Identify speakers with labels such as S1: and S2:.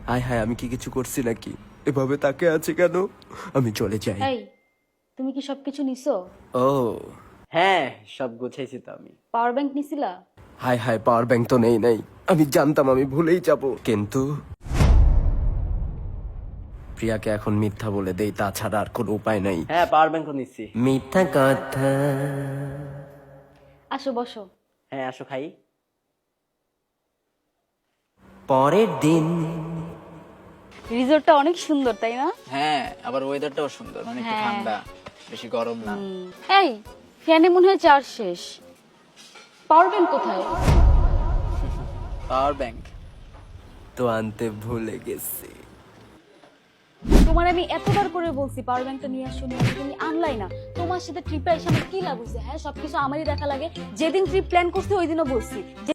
S1: হায় হায়, আমি কি কিছু করছি নাকি? এভাবে তাকে আছে কেন? আমি চলে যাই।
S2: এই, তুমি কি সবকিছু নিছো?
S1: ও
S3: হ্যাঁ, সব গুছাইছি তো আমি।
S2: Power bank নিছিলা?
S1: হায় হায়, পাওয়ার ব্যাংক তো নেই নাই। আমি জানতাম আমি ভুলেই যাব, কিন্তু প্রিয়াকে এখন মিথ্যা বলে দেই, তাছাড়া আর কোনো উপায় নাই।
S3: হ্যাঁ, পাওয়ার ব্যাংকও নিচ্ছি।
S1: মিথ্যা কথা।
S2: আসো বসো।
S3: হ্যাঁ, আসো খাই।
S1: পরের দিন
S2: রিসোর্টটা অনেক সুন্দর, তাই না?
S4: হ্যাঁ, আবার ওয়েদারটাও সুন্দর, মানে একটু
S2: হ্যাঁ।
S4: ঠান্ডা, বেশি গরম না।
S2: এই, ফ্যানে মনে হয় চার্জ শেষ। পাওয়ার ব্যাংক কোথায়?
S4: পাওয়ার ব্যাংক
S1: তো আনতে ভুলে গেছি।
S2: তোমার আমি এতবার করে বলছি পাওয়ার ব্যাংকটা নিয়ে আসো, নিয়ে আসো, তুমি আনলাই না। তোমার সাথে ট্রিপে এসে আমার কি লাভ হয়েছে? হ্যাঁ, সবকিছু আমারই দেখা লাগে। যেদিন ট্রিপ প্ল্যান করছি ওই দিনও বলছি যে